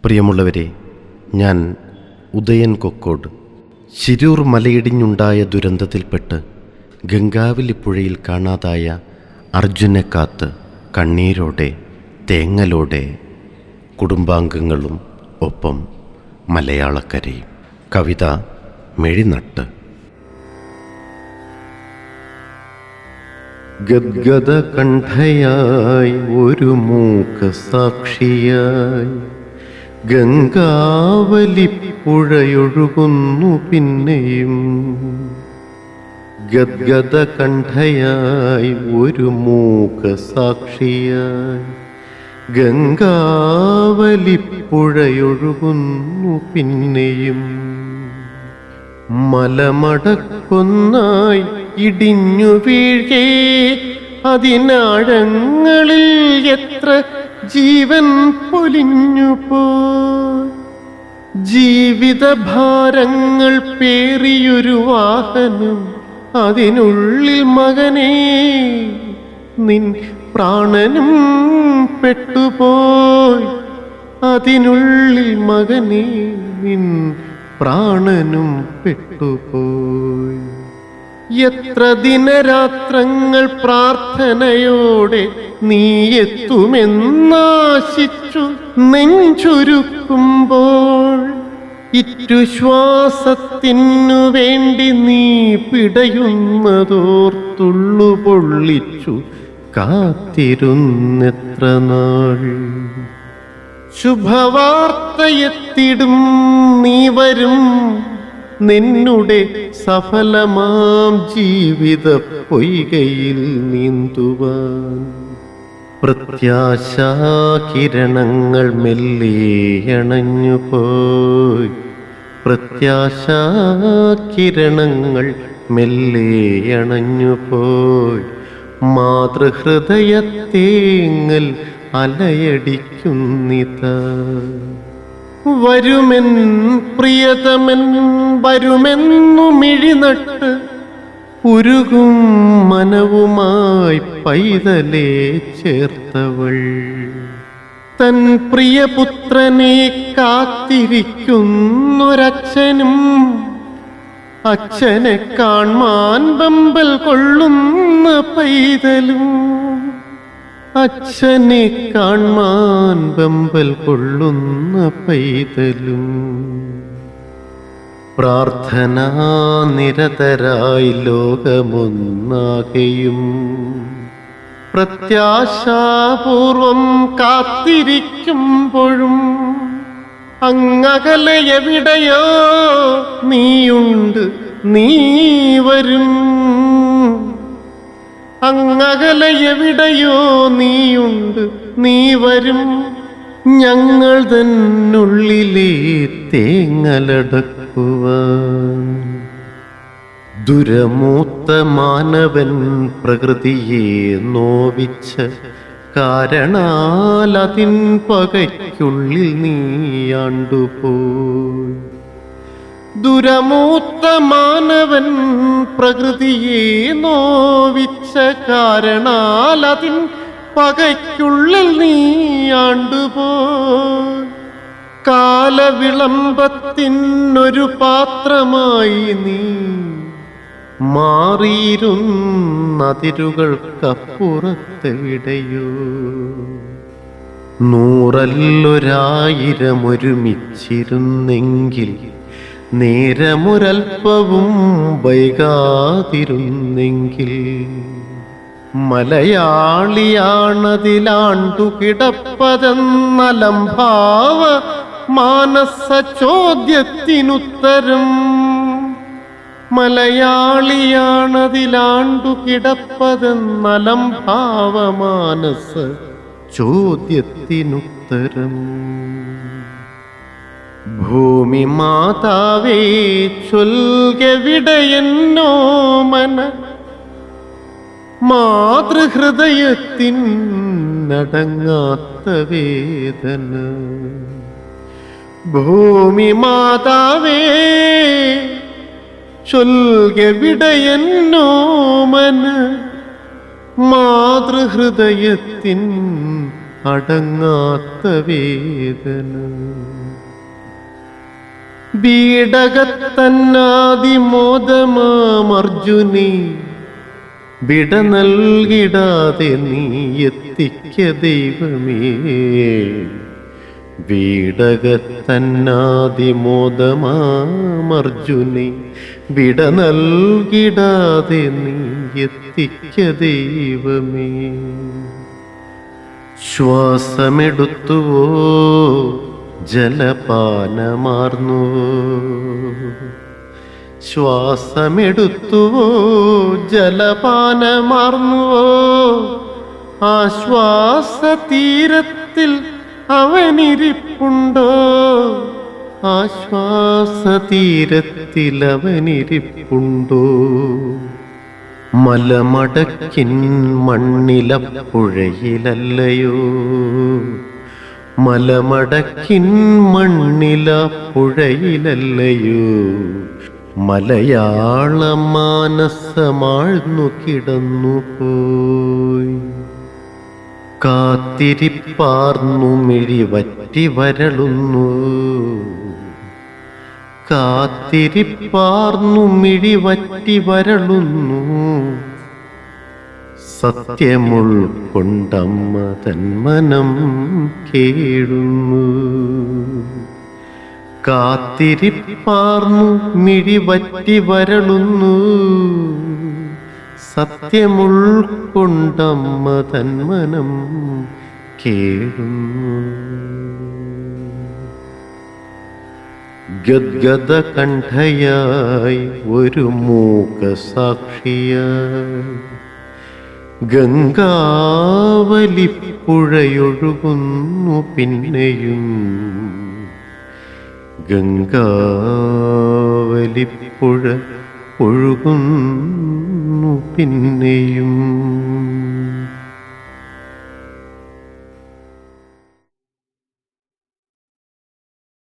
പ്രിയമുള്ളവരെ, ഞാൻ ഉദയൻ കൊക്കോട്. ശിരൂർ മലയിടിഞ്ഞുണ്ടായ ദുരന്തത്തിൽപ്പെട്ട് ഗംഗാവലി പുഴയിൽ കാണാതായ അർജുനെ കാത്ത് കണ്ണീരോടെ തേങ്ങലോടെ കുടുംബാംഗങ്ങളും ഒപ്പം മലയാളക്കരയും. കവിത മെഴിനട്ട്. ഗദ്ഗദ കണ്ഠയായി ഒരു മൂകസാക്ഷിയായി ഗംഗാവലിപ്പുഴയൊഴുകുന്നു പിന്നെയും. ഗദ്ഗദ കണ്ഠയായി ഒരു മൂകസാക്ഷിയായി ഗംഗാവലിപ്പുഴയൊഴുകുന്നു പിന്നെയും. മലമടക്കൊന്നായി ഇടിഞ്ഞു വീഴേ അതിനാഴങ്ങളിൽ എത്ര ജീവൻ പൊലിഞ്ഞുപോ. ജീവിതഭാരങ്ങൾ പേറിയൊരു വാഹനം, അതിനുള്ളിൽ മകനേ നിൻ പ്രാണനും പെട്ടുപോയി. അതിനുള്ളിൽ മകനേ നിൻ പ്രാണനും പെട്ടുപോയി. എത്ര ദിനരാത്രങ്ങൾ പ്രാർത്ഥനയോടെ നീ എത്തുമെന്നാശിച്ചു നെഞ്ചുരുക്കുമ്പോൾ, ഇറ്റുശ്വാസത്തിനു വേണ്ടി നീ പിടയുന്നതോർത്തുള്ളു പൊള്ളിച്ചു കാത്തിരുന്നെത്ര നാൾ. ശുഭവാർത്തയെത്തിടും നീ വരും, നിന്നുടെ സഫലമാം ജീവിത പൊയ്കയിൽ നീന്തുവാൻ. പ്രത്യാശാകിരണങ്ങൾ മെല്ലെ അണഞ്ഞുപോയി, പ്രത്യാശാകിരണങ്ങൾ മെല്ലെ അണഞ്ഞുപോയി. മാതൃഹൃദയത്തേങ്ങൽ അലയടിക്കുന്നിതാ. വരുമെൻ പ്രിയതമൻ വരുമെന്നു മിഴിനട്ട് ഉരുകും മനവുമായി പൈതലേ ചേർത്തവൾ. തൻ പ്രിയപുത്രനെ കാത്തിരിക്കുന്നൊരച്ഛനും അച്ഛനെ കാൺമാൻ വെമ്പൽ കൊള്ളുന്ന പൈതലും. അച്ഛനെ കാൺമാൻ വെമ്പൽ കൊള്ളുന്ന പൈതലും. പ്രാർത്ഥനാ നിരതരായി ലോകമൊന്നാകെയും പ്രത്യാശാപൂർവം കാത്തിരിക്കുമ്പോഴും, അങ്ങകലെ എവിടെയോ നീയുണ്ട്, നീ വരും. അങ്ങകലെ എവിടെയോ നീയുണ്ട്, നീ വരും. ഞങ്ങൾ തന്നുള്ളിലെ തേങ്ങലടക്കുവാൻ. ദുരമൂത്ത മാനവൻ പ്രകൃതിയെ നോവിച്ച കാരണാൽ അതിൻ പകയ്ക്കുള്ളിൽ നീയാണ്ടുപോയി. ദുരമൂത്ത മാനവൻ പ്രകൃതിയെ നോവിച്ച കാരണാൽ അതിൻ പകയ്ക്കുള്ളിൽ നീയാണ്ടുപോയി. കാലവിളംബത്തിനൊരു പാത്രമായി നീ മാറിയിരുന്നതിരുകൾക്കപ്പുറത്തെവിടെയോ. നൂറല്ലൊരായിരം ഒരുമിച്ചിരുന്നെങ്കിൽ, നേരമൊരൽപ്പവും വൈകാതിരുന്നെങ്കിൽ. മലയാളിയാണതിലാണ്ടു കിടപ്പതെന്നലംഭാവ മാനസ ചോദ്യത്തിനുത്തരം. മലയാളിയാണതിലാണ്ടു കിടപ്പതെന്നലംഭാവ മാനസ ചോദ്യത്തിനുത്തരം. ഭൂമി മാതാവേ ചൊൽകെവിടെയെന്നോമന, മാതൃഹൃദയത്തിനടങ്ങാത്ത വേദന. ഭൂമി മാതാവേ ചൊൽകെവിടെയെന്നോമന, മാതൃഹൃദയത്തിൻ അടങ്ങാത്ത വേദന. ബീഡകത്തന്നാദിമോദമാമർജുനെ വിട നൽകിടാതെ നീ എത്തിക്ക ദൈവമേ. ബീഡകത്തന്നാദിമോദമാമർജുനെ വിട നൽകിടാതെ നീ എത്തിക്ക ദൈവമേ. ശ്വാസമെടുത്തുവോ ജലപാനമാർന്നുവോ, ശ്വാസമെടുത്തുവോ ജലപാനമാർന്നുവോ, ആശ്വാസതീരത്തിൽ അവനിരിപ്പുണ്ടോ, ആശ്വാസതീരത്തിൽ അവനിരിപ്പുണ്ടോ. മലമടക്കിൻ മണ്ണിലപ്പുഴയിലല്ലയോ, മലമടക്കിൻ മണ്ണിലപ്പുഴയിലല്ലയോ, മലയാള മാനസമാഴ്ന്നു കിടന്നു പോയി. കാത്തിരിപ്പാർന്നു മിഴിവറ്റി വരളുന്നു, കാത്തിരിപ്പാർന്നു മിഴിവറ്റി വരളുന്നു, സത്യമുൾക്കൊണ്ടമ്മ തന്മനം കേഴുന്നു. കാത്തിരിപ്പാർന്നു മിഴിവറ്റി വരളുന്നു, സത്യമുൾക്കൊണ്ടമ്മ തന്മനം കേഴുന്നു. ഗദ്ഗദ കണ്ഠയായി ഒരു മൂകസാക്ഷിയായി ഗംഗാവലിപ്പുഴയൊഴുകുന്നു പിന്നെയും, ഗംഗാവലിപ്പുഴ ഒഴുകുന്നു പിന്നെയും.